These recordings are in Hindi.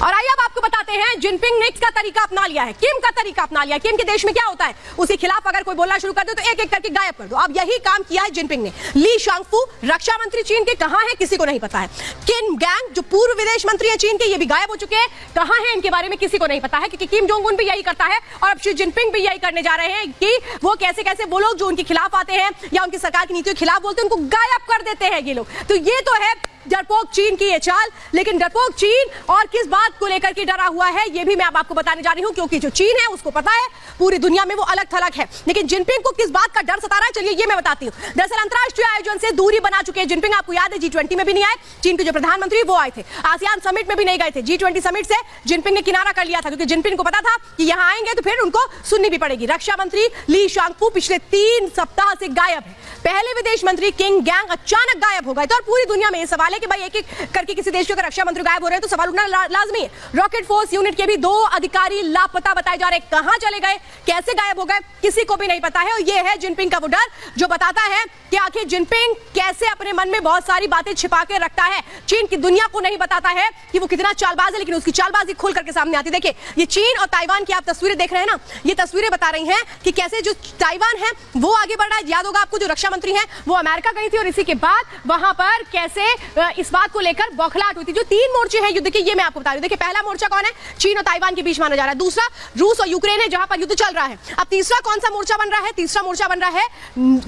और आइए अब आपको बताते हैं जिनपिंग ने इसका तरीका अपना लिया है, किम का तरीका अपना लिया है। किम के देश में क्या होता है, उसके खिलाफ अगर कोई बोलना शुरू कर दो तो एक एक करके गायब कर दो। अब यही काम किया है जिनपिंग ने। ली शांगफू रक्षा मंत्री चीन के कहां है किसी को नहीं पता है। किम गैंग जो पूर्व विदेश मंत्री है चीन के, ये भी गायब हो चुके हैं। कहां है इनके बारे में किसी को नहीं पता है, क्योंकि किम जोंग उन भी यही करता है और अब शी जिनपिंग भी यही करने जा रहे हैं कि वो कैसे कैसे वो लोग जो उनके खिलाफ आते हैं या उनकी सरकार की नीतियों के खिलाफ बोलते हैं उनको गायब कर देते हैं ये लोग। तो ये तो है डरपोक चीन की ये चाल। लेकिन डरपोक चीन और किस बात को लेकर के डरा हुआ है ये भी मैं अब आपको बताने जा रही हूं, क्योंकि जो चीन है उसको पता है पूरी दुनिया में वो अलग थलग है, लेकिन जिनपिंग को किस बात का डर सता रहा है चलिए ये मैं बताती हूं। दरअसल अंतरराष्ट्रीय आयोजन से दूरी बना चुके हैं जिनपिंग। आपको याद है G20 में भी नहीं आए, चीन के जो प्रधानमंत्री वो आए थे, आसियान समिट में भी नहीं गए थे। G20 समिट से जिनपिंग ने किनारा कर लिया था, क्योंकि जिनपिंग को पता था कि यहां आएंगे तो फिर उनको सुननी भी पड़ेगी। रक्षा मंत्री ली शांगफू पिछले 3 सप्ताह से गायब है। पहले विदेश मंत्री किंग गैंग अचानक गायब हो गए थे और पूरी दुनिया में ये सवाल है कि भाई एक एक करके किसी देश के अगर रक्षा मंत्री गायब हो रहे हैं तो सवाल उठना लाजमी है। रॉकेट फोर्स यूनिट के भी 2 अधिकारी लापता बताए जा रहे हैं। कहां चले गए, कैसे गायब हो गए, किसी को भी नहीं पता है। और ये है जिनपिंग का वो डर जो बताता है कि आखिर जिनपिंग कैसे अपने मन में बहुत सारी बातें छिपा के रखता है। चीन की दुनिया को नहीं बताता है कि वो कितना चालबाज है, लेकिन उसकी चालबाजी खुल करके सामने आती है। देखिए ये चीन और ताइवान की आप तस्वीरें देख रहे हैं ना, ये तस्वीरें बता रही हैं कि कैसे जो ताइवान है वो आगे बढ़ रहा है। याद होगा आपको जो रक्षा मंत्री हैं वो अमेरिका गई थी और इसी के बाद वहां पर कैसे इस बात को लेकर बौखलाहट हुई थी। जो 3 मोर्चे हैं युद्ध के ये मैं आपको बता रही हूं। देखिए पहला मोर्चा कौन है, चीन और ताइवान के बीच माना जा रहा है। दूसरा रूस और यूक्रेन है जहां पर युद्ध चल रहा है। अब तीसरा कौन सा मोर्चा बन रहा है, तीसरा मोर्चा बन रहा है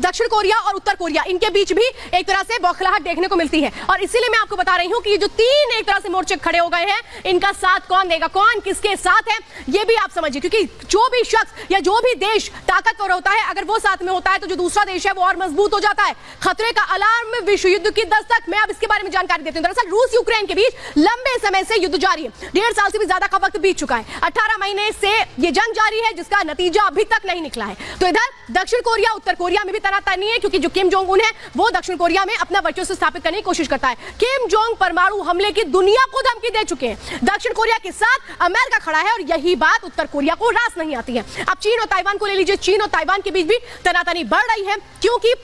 दक्षिण कोरिया और उत्तर कोरिया। इनके बीच भी एक तरह से बौखलाहट देखने को मिलती है और इसीलिए मैं आपको बता रही हूं कि ये जो 3 एक तरह से मोर्चे खड़े हो गए हैं इनका साथ कौन देगा, कौन किसके साथ है ये भी आप समझिए। क्योंकि जो भी शख्स या जो भी देश ताकतवर होता है अगर वो साथ में होता है तो जो दूसरा देश है वो और मजबूत हो जाता है। खतरे का अलार्म, विश्व युद्ध की दस्तक। मैं अब इसके बारे में जानकारी देती हूं। दरअसल रूस यूक्रेन के बीच लंबे समय से युद्ध जारी है, 1.5 साल से भी ज्यादा का वक्त बीत चुका है। 18 महीने से ये जंग जारी है जिसका नतीजा अभी तक नहीं निकला है। तो इधर दक्षिण कोरिया उत्तर कोरिया में भी तनातनी है, क्योंकि जो किम जोंग उन है वो दक्षिण कोरिया में अपना वर्चस्व स्थापित करने की कोशिश करता है। किम जोंग परमाणु हमले की दुनिया को धमकी दे चुके हैं। दक्षिण कोरिया के साथ अमेरिका खड़ा है और यही बात उत्तर कोरिया को रास नहीं आती है। अब चीन और ताइवान को ले लीजिए, चीन और ताइवान के बीच भी तनातनी बढ़ रही है, क्योंकि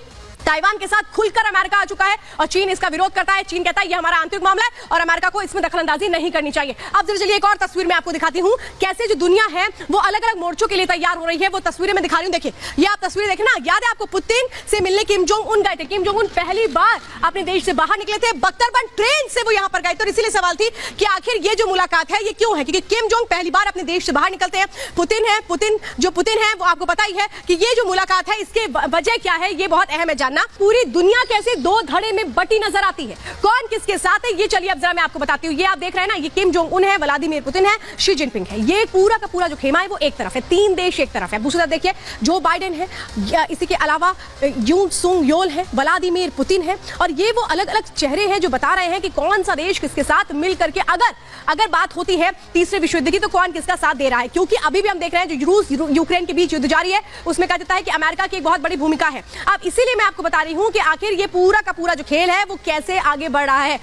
ताइवान के साथ खुलकर अमेरिका आ चुका है और चीन इसका विरोध करता है। चीन कहता है ये हमारा आंतरिक मामला है और अमेरिका को इसमें दखलंदाजी नहीं करनी चाहिए। अब जरा चलिए एक और तस्वीर मैं आपको दिखाती हूं कैसे जो दुनिया है वो अलग अलग मोर्चों के लिए तैयार हो रही है। वो तस्वीरें मैं दिखा रही हूं, देखिए ये आप तस्वीरें देखें ना। याद है आपको पुतिन से मिलने किम जोंग उन गए थे। किम जोंग उन पहली बार अपने देश से बाहर निकले थे, बख्तरबंद ट्रेन से वो यहां पर गए थे और इसीलिए सवाल थी कि आखिर ये जो मुलाकात है ये क्यों है, क्योंकि किम जोंग पहली बार अपने देश से बाहर निकलते हैं। पुतिन है वो आपको पता ही है कि ये जो मुलाकात है इसके वजह क्या है ये बहुत अहम है जानना। पूरी दुनिया कैसे 2 धड़े में बटी नजर आती है, कौन किसके साथ है ये चलिए अब जरा मैं आपको बताती हूँ। ये आप देख रहे हैं ना, ये किम जोंग उन है, व्लादिमीर पुतिन है, शी जिनपिंग है। ये पूरा का पूरा जो खेमा है वो एक तरफ है, 3 देश एक तरफ है। दूसरी तरफ देखिए जो बाइडेन है, इसी के अलावा यून सुंग योल है, व्लादिमीर पुतिन है और ये वो अलग अलग चेहरे हैं जो बता रहे हैं कि कौन सा देश किसके साथ मिल करके अगर बात होती है तीसरे विश्व युद्ध की तो कौन किसका साथ दे रहा है। क्योंकि अभी भी हम देख रहे हैं जो रूस यूक्रेन के बीच युद्ध जारी है उसमें कहा जाता है कि अमेरिका की एक बहुत बड़ी भूमिका है। अब इसीलिए मैं आपको बता रही हूं कि आखिर ये पूरा का पूरा जो खेल है वो कैसे आगे बढ़ रहा है।